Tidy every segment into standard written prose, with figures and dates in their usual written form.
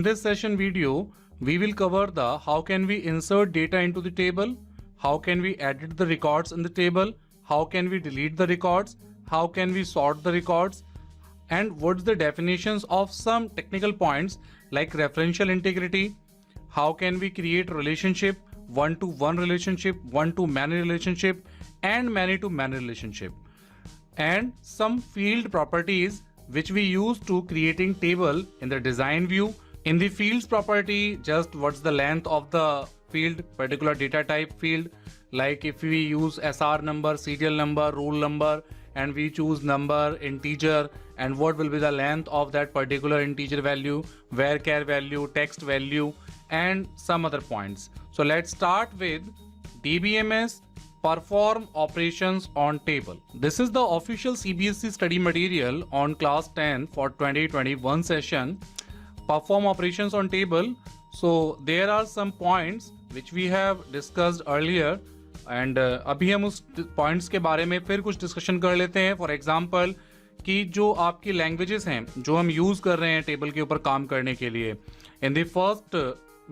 In this session video, we will cover the how can we insert data into the table, how can we edit the records in the table, how can we delete the records, how can we sort the records, and what's the definitions of some technical points like referential integrity, how can we create relationship, one-to-one relationship, one-to-many relationship, and many-to-many relationship, and some field properties which we use to creating table in the design view. In the fields property, just what's the length of the field, particular data type field, like if we use SR number, serial number, roll number, and we choose number, integer, and what will be the length of that particular integer value, varchar value, text value, and some other points. So let's start with DBMS perform operations on table. This is the official CBSE study material on class 10 for 2021 session. Perform operations on table. So there are some points which we have discussed earlier and अभी हम उस points के बारे में फिर कुछ discussion कर लेते हैं. For example कि जो आपकी languages हैं जो हम use कर रहे हैं table के ऊपर काम करने के लिए. In the first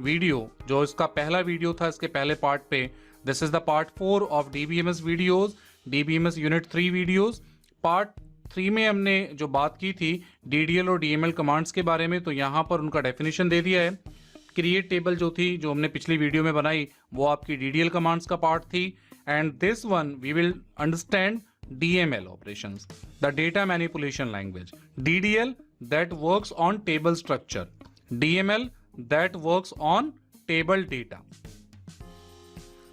video जो इसका पहला video था इसके पहले part पे, this is the part 4 of DBMS videos, DBMS unit 3 videos. Part 3 में हमने जो बात की थी DDL और DML कमांड्स के बारे में, तो यहाँ पर उनका डेफिनेशन दे दिया है. क्रिएट टेबल जो थी जो हमने पिछली वीडियो में बनाई वो आपकी DDL कमांड्स का पार्ट थी. And this one we will understand DML operations, the data manipulation language. DDL that works on table structure, DML that works on table data.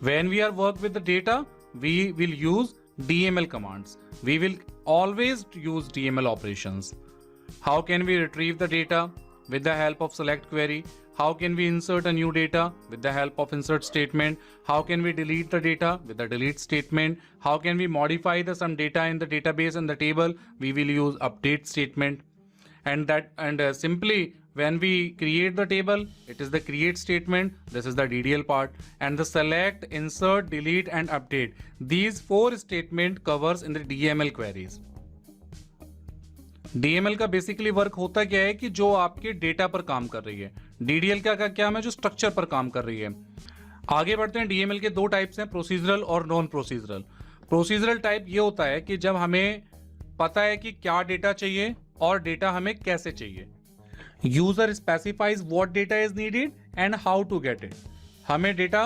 When we are work with the data, we will use DML commands. We will always use DML operations. How can we retrieve the data? With the help of select query. How can we insert a new data? With the help of insert statement. How can we delete the data? With the delete statement. How can we modify some data in the database and the table? We will use update statement. And simply when we create the table, it is the create statement. This is the DDL part. And the select, insert, delete and update. These 4 statement covers in the DML queries. DML का basically work होता क्या है कि जो आपके data पर काम कर रही है. DDL का क्या है जो स्ट्रक्चर पर काम कर रही है. आगे बढ़ते हैं. DML के 2 टाइप्स हैं, प्रोसीजरल और नॉन प्रोसीजरल. प्रोसीजरल टाइप ये होता है कि जब हमें पता है कि क्या डेटा चाहिए और डेटा हमें कैसे चाहिए. User specifies what data is needed and how to get it. हमें डेटा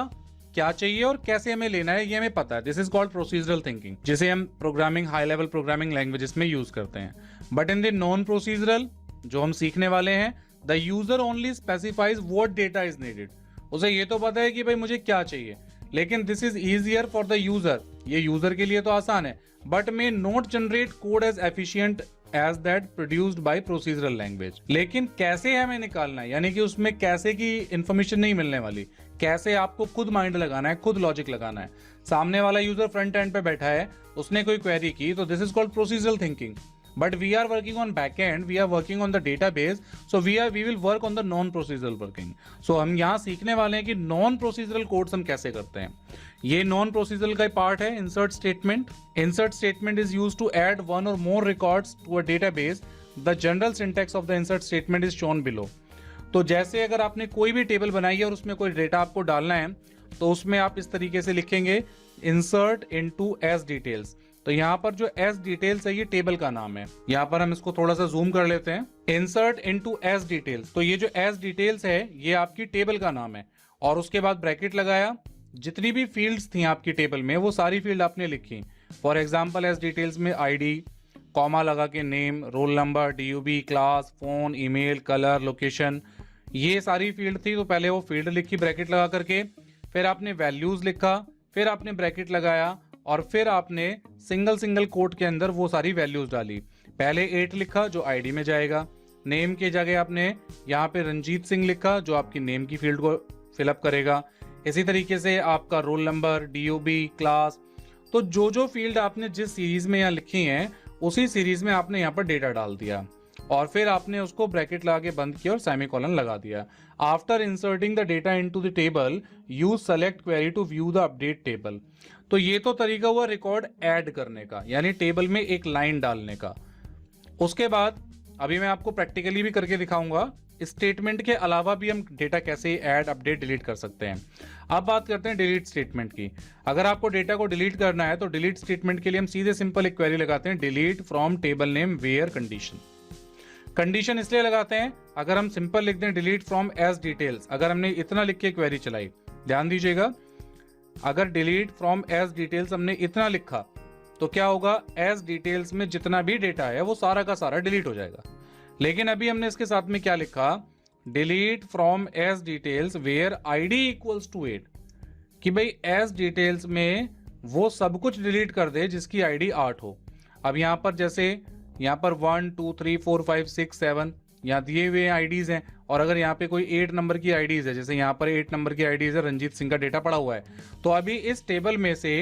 क्या चाहिए और कैसे हमें लेना है ये हमें पता है. This is called procedural thinking, जिसे हम programming high level programming languages में यूज करते हैं. But in the non procedural जो हम सीखने वाले हैं, the user only specifies what data is needed. उसे ये तो पता है कि भाई मुझे क्या चाहिए, लेकिन this is easier for the user. ये यूजर के लिए तो आसान है, but may not generate code as efficient as that produced by procedural language. लेकिन कैसे हमें निकालना है, यानी कि उसमें कैसे की इंफॉर्मेशन नहीं मिलने वाली. कैसे आपको खुद माइंड लगाना है, खुद लॉजिक लगाना है. सामने वाला यूजर फ्रंट एंड पे बैठा है, उसने कोई क्वेरी की, तो this is called procedural thinking. But we are working on backend, we are working on the database, so we will work on the non-procedural working. So हम यहाँ सीखने वाले हैं कि non-procedural codes हम कैसे करते हैं. ये non-procedural का पार्ट है insert statement. Insert statement is used to add one or more records to a database. The general syntax of the insert statement is shown below. तो जैसे अगर आपने कोई भी टेबल बनाई है और उसमें कोई डेटा आपको डालना है, तो उसमें आप इस तरीके से लिखेंगे insert into as details. तो यहाँ पर जो as details है ये टेबल का नाम है. यहाँ पर हम इसको थोड़ा सा जूम कर लेते हैं. insert into as details, तो ये जो as details है ये आपकी टेबल का नाम है. और उसके बाद ब्रैकेट लगाया, जितनी भी फील्ड्स थी आपकी टेबल में वो सारी फील्ड आपने लिखी. फॉर एग्जाम्पल as details में ID, कॉमा लगा के name, roll number, DUB, class, phone, email, colour, location, ये सारी फील्ड थी. तो पहले वो फील्ड लिखी ब्रैकेट लगा करके, फिर आपने वैल्यूज लिखा, फिर आपने ब्रैकेट लगाया और फिर आपने सिंगल कोट के अंदर वो सारी वैल्यूज डाली. पहले 8 लिखा जो आईडी में जाएगा. नेम के जगह आपने यहाँ पे रंजीत सिंह लिखा जो आपकी नेम की फील्ड को फिलअप करेगा. इसी तरीके से आपका रोल नंबर, DUB, क्लास, तो जो फील्ड आपने जिस सीरीज में यहाँ लिखी हैं उसी सीरीज में आपने यहाँ पर डेटा डाल दिया और फिर आपने उसको ब्रैकेट लगा के बंद किया और सेमीकोलन लगा दिया. After inserting the data into the table, use select query to view the update table. तो ये तो तरीका हुआ रिकॉर्ड ऐड करने का, यानी टेबल में एक लाइन डालने का. उसके बाद अभी मैं आपको प्रैक्टिकली भी करके दिखाऊंगा स्टेटमेंट के अलावा भी हम डेटा कैसे ऐड, अपडेट, डिलीट कर सकते हैं। अब बात करते हैं डिलीट स्टेटमेंट की। अगर आपको डेटा को डिलीट करना है तो डिलीट स्टेटमेंट के लिए हम सीधे सिंपल एक क्वेरी लगाते हैं, delete from table name where condition. Condition इसलिए लगाते हैं, अगर हम सिंपल लिख दें डिलीट फ्रॉम एज डिटेल्स, अगर हमने इतना लिख के क्वेरी चलाई, ध्यान दीजिएगा, अगर डिलीट फ्रॉम एज डिटेल्स हमने इतना लिखा तो क्या होगा, एज डिटेल्स में जितना भी डेटा है वो सारा का सारा डिलीट हो जाएगा। लेकिन अभी हमने इसके साथ में क्या लिखा, delete from as details where ID equals to 8, कि भाई एज डिटेल्स में वो सब कुछ डिलीट कर दे जिसकी आईडी 8 हो। अब यहां पर जैसे यहाँ पर 1 2 3 4 5 6 7 यहाँ दिए हुए आईडीज हैं, और अगर यहाँ पे कोई 8 नंबर की आईडीज है, जैसे यहाँ पर 8 नंबर की आईडीज है, रंजीत सिंह का डेटा पड़ा हुआ है, तो अभी इस टेबल में से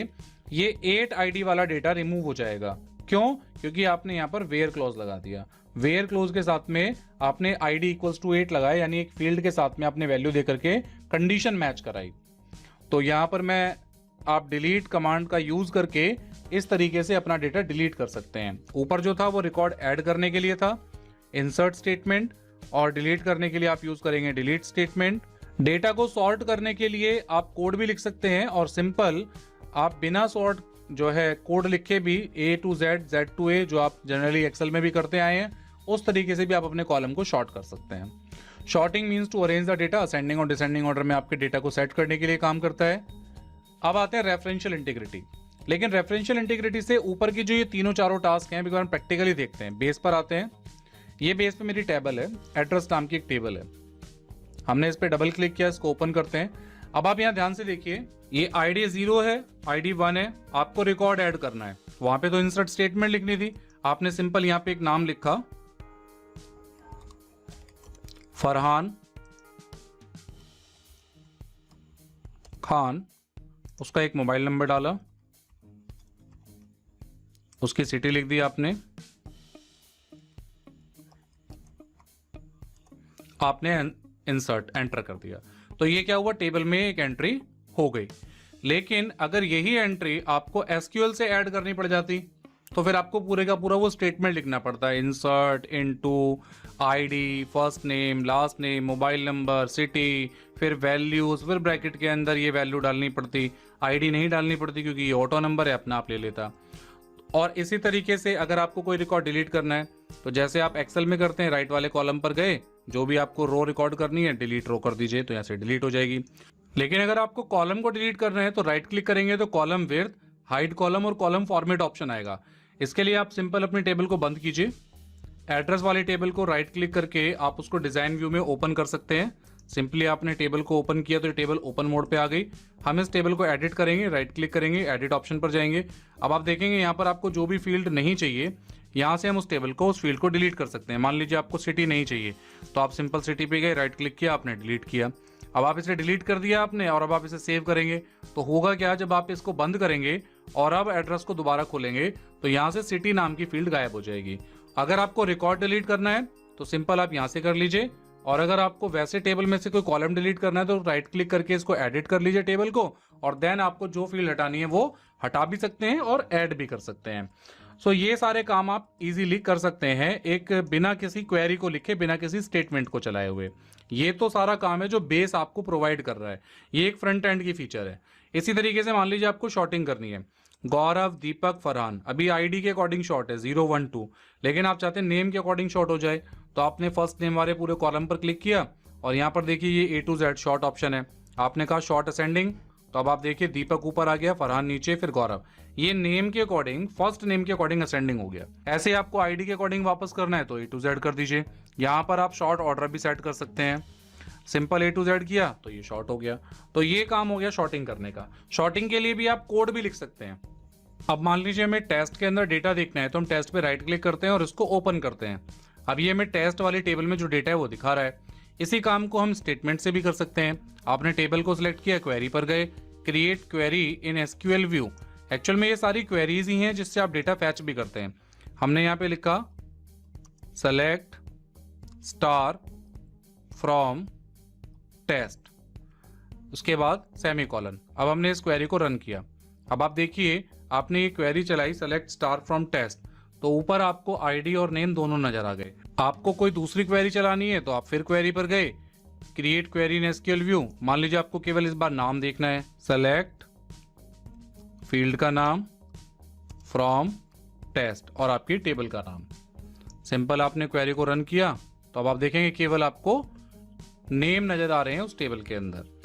ये 8 आईडी वाला डेटा रिमूव हो जाएगा। क्यों? क्योंकि आपने यहाँ पर वेयर क्लॉज लगा दिया। वेयर क्लोज के साथ में आपने आईडी इक्वल्स टू 8 लगाया, यानी एक फील्ड के साथ में आपने वैल्यू देकर के कंडीशन मैच कराई। तो यहां पर मैं आप डिलीट कमांड का यूज करके इस तरीके से अपना डेटा डिलीट कर सकते हैं। ऊपर जो था वो रिकॉर्ड ऐड करने के लिए था, इंसर्ट स्टेटमेंट, और डिलीट करने के लिए आप यूज करेंगे डिलीट स्टेटमेंट। डेटा को सॉर्ट करने के लिए आप कोड भी लिख सकते हैं, और सिंपल आप बिना सॉर्ट जो है कोड लिखे भी A to Z, Z to A, जो आप जनरली एक्सेल में भी करते आए हैं, उस तरीके से भी आप अपने कॉलम को शॉर्ट कर सकते हैं। Sorting means to arrange the data, ascending और डिसेंडिंग ऑर्डर में आपके डेटा को सेट करने के लिए काम करता है। अब आते हैं रेफरेंशियल इंटीग्रिटी। लेकिन रेफरेंशियल इंटीग्रिटी से ऊपर की जो ये तीनों चारों टास्क हैं, हम प्रैक्टिकली देखते हैं। बेस पर आते हैं, ये बेस पे मेरी टेबल है, एड्रेस नाम की एक टेबल है, हमने इस पर डबल क्लिक किया, इसको ओपन करते हैं। अब आप यहाँ ध्यान से देखिए, ये आईडी 0 है, आईडी 1 है, आपको रिकॉर्ड ऐड करना है। वहां पे तो इंसर्ट स्टेटमेंट लिखनी थी, आपने सिंपल यहाँ पे एक नाम लिखा फरहान खान, उसका एक मोबाइल नंबर डाला, उसकी सिटी लिख दी आपने इंसर्ट एंटर कर दिया। तो ये क्या हुआ, टेबल में एक एंट्री हो गई। लेकिन अगर यही एंट्री आपको एसक्यूएल से ऐड करनी पड़ जाती तो फिर आपको पूरे का पूरा वो स्टेटमेंट लिखना पड़ता है, insert into ID, first name, last name, mobile number, city, फिर वैल्यूज, फिर ब्रैकेट के अंदर ये वैल्यू डालनी पड़ती, आईडी नहीं डालनी पड़ती क्योंकि ये ऑटो नंबर है, अपना आप ले लेता। और इसी तरीके से अगर आपको कोई रिकॉर्ड डिलीट करना है तो जैसे आप एक्सेल में करते हैं, राइट वाले कॉलम पर गए, जो भी आपको रो रिकॉर्ड करनी है डिलीट रो कर दीजिए, तो यहाँ से डिलीट हो जाएगी। लेकिन अगर आपको कॉलम को डिलीट करना है तो राइट क्लिक करेंगे तो कॉलम विड्थ, हाइड कॉलम और कॉलम फॉर्मेट ऑप्शन आएगा। इसके लिए आप सिंपल अपनी टेबल को बंद कीजिए, एड्रेस वाली टेबल को राइट क्लिक करके आप उसको डिजाइन व्यू में ओपन कर सकते हैं। सिंपली आपने टेबल को ओपन किया तो ये टेबल ओपन मोड पे आ गई। हम इस टेबल को एडिट करेंगे, राइट क्लिक करेंगे, एडिट ऑप्शन पर जाएंगे। अब आप देखेंगे यहाँ पर आपको जो भी फील्ड नहीं चाहिए, यहाँ से हम उस टेबल को, उस फील्ड को डिलीट कर सकते हैं। मान लीजिए आपको सिटी नहीं चाहिए तो आप सिंपल सिटी पे गए, राइट क्लिक किया, आपने डिलीट किया। अब आप इसे डिलीट कर दिया आपने, और अब आप इसे सेव करेंगे तो होगा क्या, जब आप इसको बंद करेंगे और अब एड्रेस को दोबारा खोलेंगे तो यहाँ से सिटी नाम की फील्ड गायब हो जाएगी। अगर आपको रिकॉर्ड डिलीट करना है तो सिंपल आप यहाँ से कर लीजिए, और अगर आपको वैसे टेबल में से कोई कॉलम डिलीट करना है तो राइट क्लिक करके इसको एडिट कर लीजिए टेबल को, और देन आपको जो फील्ड हटानी है वो हटा भी सकते हैं और ऐड भी कर सकते हैं। सो ये सारे काम आप इजीली कर सकते हैं एक बिना किसी क्वेरी को लिखे, बिना किसी स्टेटमेंट को चलाए हुए। ये तो सारा काम है जो बेस आपको प्रोवाइड कर रहा है, ये एक फ्रंट एंड की फीचर है। इसी तरीके से मान लीजिए आपको शॉर्टिंग करनी है, गौरव, दीपक, फरहान, अभी आईडी के अकॉर्डिंग शॉर्ट है 0 1 2, लेकिन आप चाहते हैं नेम के अकॉर्डिंग शॉर्ट हो जाए, तो आपने फर्स्ट नेम वाले पूरे कॉलम पर क्लिक किया और यहाँ पर देखिए ये A to Z short option है, आपने कहा शॉर्ट असेंडिंग, तो अब आप देखिए दीपक ऊपर आ गया, फरहान नीचे, फिर गौरव। ये नेम के अकॉर्डिंग, फर्स्ट नेम के अकॉर्डिंग असेंडिंग हो गया। ऐसे आपको आईडी के अकॉर्डिंग वापस करना है तो A to Z कर दीजिए। यहाँ पर आप शॉर्ट ऑर्डर भी सेट कर सकते हैं, सिंपल A to Z किया तो ये शॉर्ट हो गया। तो ये काम हो गया शॉर्टिंग करने का। शॉर्टिंग के लिए भी आप कोड भी लिख सकते हैं। अब मान लीजिए हमें टेस्ट के अंदर डेटा देखना है तो हम टेस्ट पे राइट क्लिक करते हैं और इसको ओपन करते हैं। अब ये हमें टेस्ट वाली टेबल में जो डेटा है वो दिखा रहा है। इसी काम को हम स्टेटमेंट से भी कर सकते हैं। आपने टेबल को सिलेक्ट किया, क्वेरी पर गए, create query in SQL view. Actual में ये सारी क्वेरीज ही हैं जिससे आप डेटा फैच भी करते हैं। हमने यहाँ पे लिखा सेलेक्ट स्टार फ्रॉम टेस्ट, उसके बाद सेमीकोलन। अब हमने इस क्वेरी को रन किया। अब आप देखिए आपने ये क्वेरी चलाई सेलेक्ट स्टार फ्रॉम टेस्ट, तो ऊपर आपको आईडी और नेम दोनों नजर आ गए। आपको कोई दूसरी क्वेरी चलानी है तो आप फिर क्वेरी पर गए, create query in SQL view. मान लीजिए आपको केवल इस बार नाम देखना है, सेलेक्ट फील्ड का नाम फ्रॉम टेस्ट और आपकी टेबल का नाम। सिंपल आपने क्वेरी को रन किया तो अब आप देखेंगे केवल आपको नेम नजर आ रहे हैं उस टेबल के अंदर।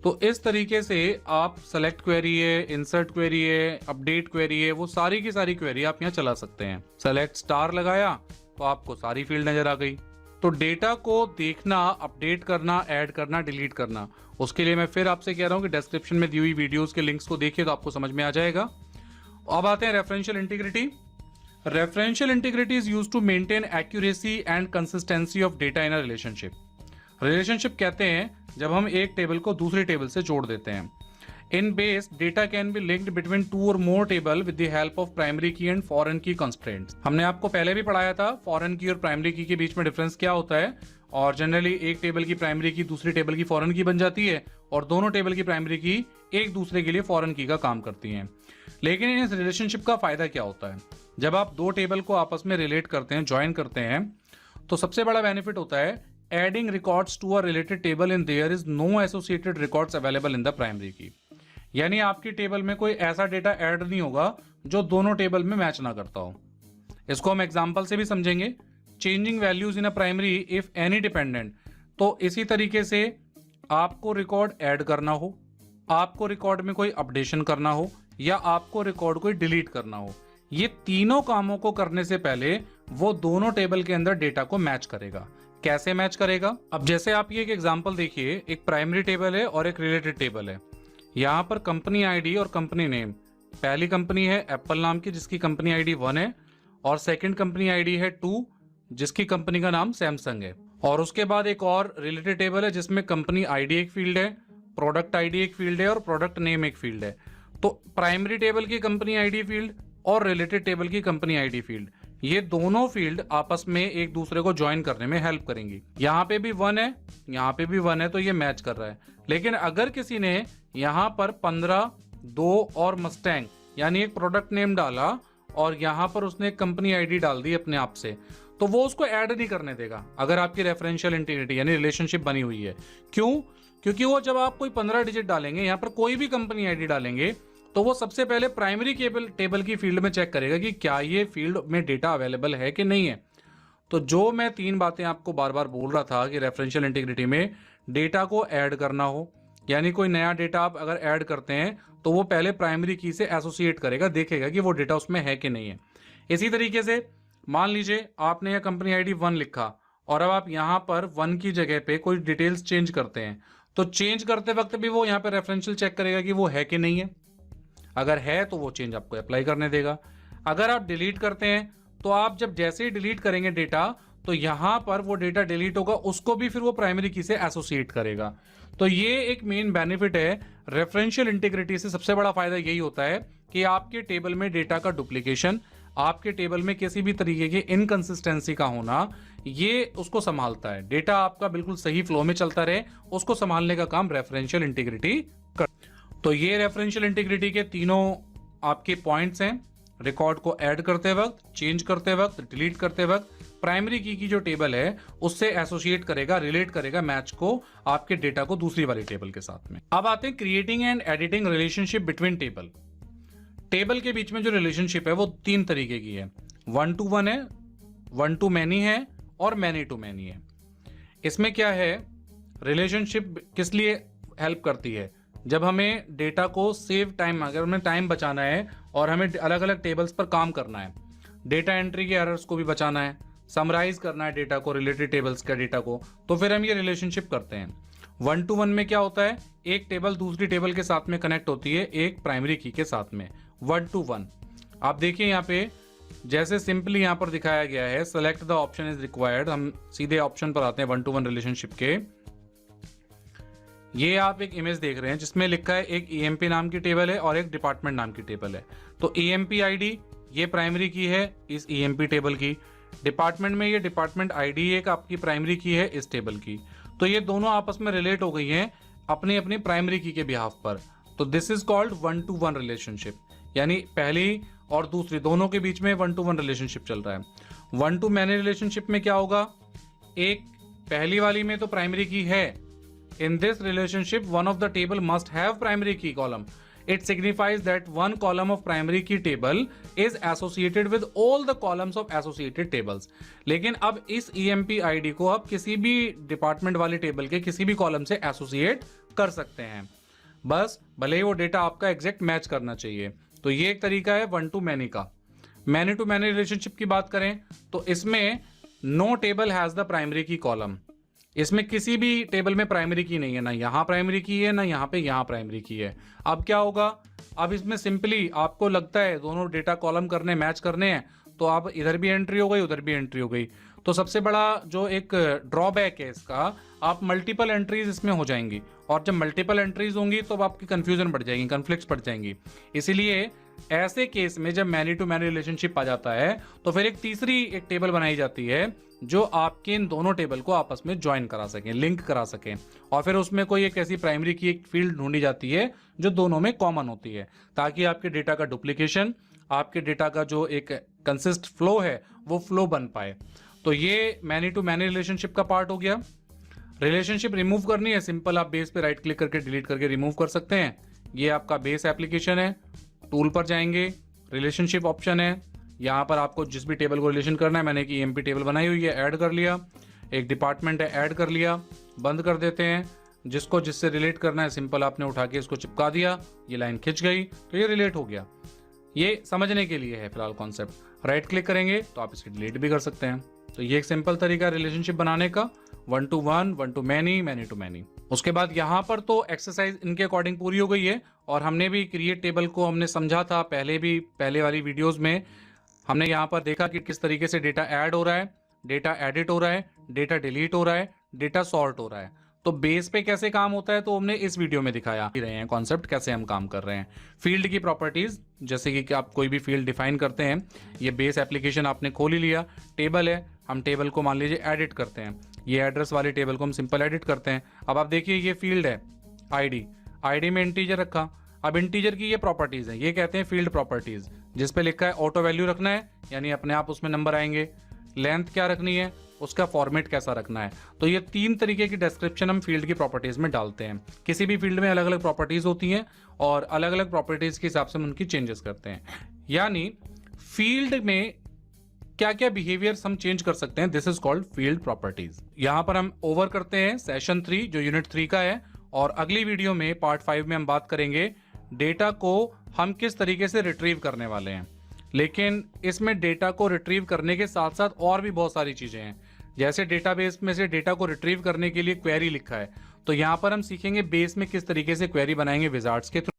तो इस तरीके से आप सेलेक्ट क्वेरी है, इंसर्ट क्वेरी है, अपडेट क्वेरी है, वो सारी की सारी क्वेरी आप यहाँ चला सकते हैं। सेलेक्ट स्टार लगाया तो आपको सारी फील्ड नजर आ गई। तो डेटा को देखना, अपडेट करना, ऐड करना, डिलीट करना, उसके लिए मैं फिर आपसे कह रहा हूं कि डिस्क्रिप्शन में दी हुई वीडियोस के लिंक्स को देखिए तो आपको समझ में आ जाएगा। अब आते हैं referential integrity. Referential integrity is used to maintain accuracy and consistency of data in a relationship. Relationship कहते हैं जब हम एक टेबल को दूसरी टेबल से जोड़ देते हैं। In base data can be linked between two or more table with the help of primary key and foreign key constraints. हमने आपको पहले भी पढ़ाया था फॉरेन की और प्राइमरी की के बीच में डिफरेंस क्या होता है, और जनरली एक टेबल की प्राइमरी की दूसरी टेबल की फॉरेन की बन जाती है और दोनों टेबल की प्राइमरी की एक दूसरे के लिए फॉरेन की का काम करती हैं। लेकिन इस रिलेशनशिप का फायदा क्या होता है, जब आप दो टेबल को आपस में रिलेट करते हैं, ज्वाइन करते हैं, तो सबसे बड़ा बेनिफिट होता है adding records to a related table in there is no associated records available in the primary key. यानी आपकी टेबल में कोई ऐसा डेटा ऐड नहीं होगा जो दोनों टेबल में मैच ना करता हो। इसको हम एग्जांपल से भी समझेंगे। Changing values in a primary if any dependent, तो इसी तरीके से आपको रिकॉर्ड ऐड करना हो, आपको रिकॉर्ड में कोई अपडेशन करना हो या आपको रिकॉर्ड कोई डिलीट करना हो, ये तीनों कामों को करने से पहले वो दोनों टेबल के अंदर डेटा को मैच करेगा। कैसे मैच करेगा? अब जैसे आप ये एक एग्जांपल देखिए, एक प्राइमरी टेबल है और एक रिलेटेड टेबल है। यहाँ पर कंपनी आईडी और कंपनी नेम, पहली कंपनी है एप्पल नाम की जिसकी कंपनी आईडी 1 है और सेकंड कंपनी आईडी है 2 जिसकी कंपनी का नाम सैमसंग है। और उसके बाद एक और रिलेटेड टेबल है जिसमें कंपनी आईडी एक फील्ड है, प्रोडक्ट आईडी एक फील्ड है और प्रोडक्ट नेम एक फील्ड है। तो प्राइमरी टेबल की कंपनी आईडी फील्ड और रिलेटेड टेबल की कंपनी आईडी फील्ड, ये दोनों फील्ड आपस में एक दूसरे को ज्वाइन करने में हेल्प करेंगी। यहाँ पे भी 1 है, यहाँ पे भी 1 है, तो ये मैच कर रहा है। लेकिन अगर किसी ने यहाँ पर 15, 2 और मस्टैंग यानी एक प्रोडक्ट नेम डाला और यहाँ पर उसने कंपनी आईडी डाल दी अपने आप से, तो वो उसको ऐड नहीं करने देगा अगर आपकी रेफरेंशियल इंटीग्रिटी यानी रिलेशनशिप बनी हुई है। क्यों? क्योंकि वो जब आप कोई 15 डिजिट डालेंगे, यहाँ पर कोई भी कंपनी आईडी डालेंगे, तो वो सबसे पहले प्राइमरी टेबल की फील्ड में चेक करेगा कि क्या ये फील्ड में डेटा अवेलेबल है कि नहीं है। तो जो मैं 3 बातें आपको बार बार बोल रहा था कि रेफरेंशियल इंटीग्रिटी में डेटा को ऐड करना हो, यानी कोई नया डेटा आप अगर ऐड करते हैं तो वो पहले प्राइमरी की से एसोसिएट करेगा, देखेगा कि वो डेटा उसमें है कि नहीं है। इसी तरीके से मान लीजिए आपने यह कंपनी आईडी 1 लिखा और अब आप यहाँ पर 1 की जगह पे कोई डिटेल्स चेंज करते हैं, तो चेंज करते वक्त भी वो यहाँ पे रेफरेंशियल चेक करेगा कि वो है कि नहीं है। अगर है तो वो चेंज आपको अप्लाई करने देगा। अगर आप डिलीट करते हैं तो आप जब जैसे ही डिलीट करेंगे डेटा, तो यहां पर वो डेटा डिलीट होगा, उसको भी फिर वो प्राइमरी की से एसोसिएट करेगा। तो ये एक मेन बेनिफिट है रेफरेंशियल इंटीग्रिटी से। सबसे बड़ा फायदा यही होता है कि आपके टेबल में डेटा का डुप्लीकेशन, आपके टेबल में किसी भी तरीके की इनकंसिस्टेंसी का होना, ये उसको संभालता है। डेटा आपका बिल्कुल सही फ्लो में चलता रहे, उसको संभालने का काम रेफरेंशियल इंटीग्रिटी कर। तो ये रेफरेंशियल इंटीग्रिटी के तीनों आपके पॉइंट्स हैं। रिकॉर्ड को ऐड करते वक्त, चेंज करते वक्त, डिलीट करते वक्त प्राइमरी की जो टेबल है उससे एसोसिएट करेगा, रिलेट करेगा मैच को आपके डेटा को दूसरी वाली टेबल के साथ में। अब आते हैं creating and editing relationship between table. Table के बीच में जो रिलेशनशिप है वो 3 तरीके की है। 1 to 1 है, 1 to many है और many to many है। इसमें क्या है, रिलेशनशिप किस लिए हेल्प करती है? जब हमें डेटा को सेव टाइम, अगर हमें टाइम बचाना है और हमें अलग अलग टेबल्स पर काम करना है, डेटा एंट्री के एरर्स को भी बचाना है, समराइज करना है डेटा को, रिलेटेड टेबल्स का डेटा को, तो फिर हम ये रिलेशनशिप करते हैं। 1 to 1 में क्या होता है, एक टेबल दूसरी टेबल के साथ में कनेक्ट होती है एक प्राइमरी की के साथ में। 1 to 1 आप देखिए यहाँ पे जैसे सिंपली यहाँ पर दिखाया गया है, select the option is required. हम सीधे ऑप्शन पर आते हैं 1 to 1 रिलेशनशिप के। ये आप एक इमेज देख रहे हैं जिसमें लिखा है एक EMP नाम की टेबल है और एक डिपार्टमेंट नाम की टेबल है। तो EMP आईडी ये प्राइमरी की है इस EMP टेबल की, डिपार्टमेंट में ये डिपार्टमेंट आईडी एक आपकी प्राइमरी की है इस टेबल की। तो ये दोनों आपस में रिलेट हो गई हैं अपनी अपनी प्राइमरी की के बिहाफ पर। तो this is called 1 to 1 relationship, यानी पहली और दूसरी दोनों के बीच में 1 to 1 रिलेशनशिप चल रहा है। वन टू मैनी रिलेशनशिप में क्या होगा, एक पहली वाली में तो प्राइमरी की है, in this relationship one of the table must have primary key column, it signifies that one column of primary key table is associated with all the columns of associated tables. लेकिन अब इस EMP ID को आप किसी भी department वाली table के किसी भी कॉलम से एसोसिएट कर सकते हैं, बस भले ही वो डेटा आपका एग्जैक्ट मैच करना चाहिए। तो ये एक तरीका है वन टू मैनी का। मैनी टू मैनी रिलेशनशिप की बात करें तो इसमें no table has the primary key column, इसमें किसी भी टेबल में प्राइमरी की नहीं है, ना यहाँ प्राइमरी की है ना यहाँ पे यहाँ प्राइमरी की है। अब क्या होगा, अब इसमें सिंपली आपको लगता है दोनों डेटा कॉलम करने मैच करने हैं, तो आप इधर भी एंट्री हो गई उधर भी एंट्री हो गई। तो सबसे बड़ा जो एक ड्रॉबैक है इसका, आप मल्टीपल एंट्रीज इसमें हो जाएंगी, और जब मल्टीपल एंट्रीज होंगी तो आपकी कंफ्यूजन बढ़ जाएगी, कन्फ्लिक्ट्स बढ़ जाएंगी। इसीलिए ऐसे केस में जब मैनी टू मैनी रिलेशनशिप आ जाता है तो फिर एक तीसरी एक टेबल बनाई जाती है जो आपके इन दोनों टेबल को आपस में ज्वाइन करा सकें, लिंक करा सकें, और फिर उसमें कोई एक ऐसी प्राइमरी की एक फील्ड ढूंढी जाती है जो दोनों में कॉमन होती है, ताकि आपके डेटा का डुप्लीकेशन, आपके डेटा का जो एक कंसिस्ट फ्लो है वो फ्लो बन पाए। तो ये मैनी टू मैनी रिलेशनशिप का पार्ट हो गया। रिलेशनशिप रिमूव करनी है, सिंपल आप बेस पे राइट क्लिक करके डिलीट करके रिमूव कर सकते हैं। ये आपका बेस एप्लीकेशन है, टूल पर जाएंगे, रिलेशनशिप ऑप्शन है, यहाँ पर आपको जिस भी टेबल को रिलेशन करना है, मैंने एक ईएमपी टेबल बनाई हुई है, ऐड कर लिया, एक डिपार्टमेंट है ऐड कर लिया, बंद कर देते हैं। जिसको जिससे रिलेट करना है सिंपल आपने उठा के इसको चिपका दिया, ये लाइन खिंच गई तो ये रिलेट हो गया। ये समझने के लिए है फिलहाल कॉन्सेप्ट। राइट क्लिक करेंगे तो आप इसे डिलीट भी कर सकते हैं। तो ये एक सिंपल तरीका रिलेशनशिप बनाने का, one to one, one to many, many to many. उसके बाद यहाँ पर तो एक्सरसाइज इनके अकॉर्डिंग पूरी हो गई है, और हमने भी क्रिएट टेबल को हमने समझा था पहले वाली वीडियोस में। हमने यहाँ पर देखा कि किस तरीके से डेटा ऐड हो रहा है, डेटा एडिट हो रहा है, डेटा डिलीट हो रहा है, डेटा सॉर्ट हो रहा है। तो बेस पे कैसे काम होता है तो हमने इस वीडियो में दिखाया ही रहे हैं कॉन्सेप्ट, कैसे हम काम कर रहे हैं। फील्ड की प्रॉपर्टीज, जैसे कि आप कोई भी फील्ड डिफाइन करते हैं, ये बेस एप्लीकेशन आपने खोल ही लिया, टेबल है, हम टेबल को मान लीजिए एडिट करते हैं, ये एड्रेस वाले टेबल को हम सिंपल एडिट करते हैं। अब आप देखिए ये फील्ड है आईडी में इंटीजर रखा। अब इंटीजर की ये प्रॉपर्टीज है, ये कहते हैं फील्ड प्रॉपर्टीज, जिस पे लिखा है ऑटो वैल्यू रखना है, यानी अपने आप उसमें नंबर आएंगे, लेंथ क्या रखनी है, उसका फॉर्मेट कैसा रखना है। तो ये 3 तरीके की डिस्क्रिप्शन हम फील्ड की प्रॉपर्टीज में डालते हैं। किसी भी फील्ड में अलग अलग प्रॉपर्टीज होती हैं, और अलग अलग प्रॉपर्टीज के हिसाब से हम उनकी चेंजेस करते हैं। यानी फील्ड में क्या क्या बिहेवियर्स हम चेंज कर सकते हैं, this is called field properties. यहां पर हम ओवर करते हैं सेशन 3 जो यूनिट 3 का है, और अगली वीडियो में पार्ट 5 में हम बात करेंगे डेटा को हम किस तरीके से रिट्रीव करने वाले हैं। लेकिन इसमें डेटा को रिट्रीव करने के साथ साथ और भी बहुत सारी चीजें हैं, जैसे डेटाबेस में से डेटा को रिट्रीव करने के लिए क्वेरी लिखा है, तो यहां पर हम सीखेंगे बेस में किस तरीके से क्वेरी बनाएंगे विजार्ड्स के थ्रू।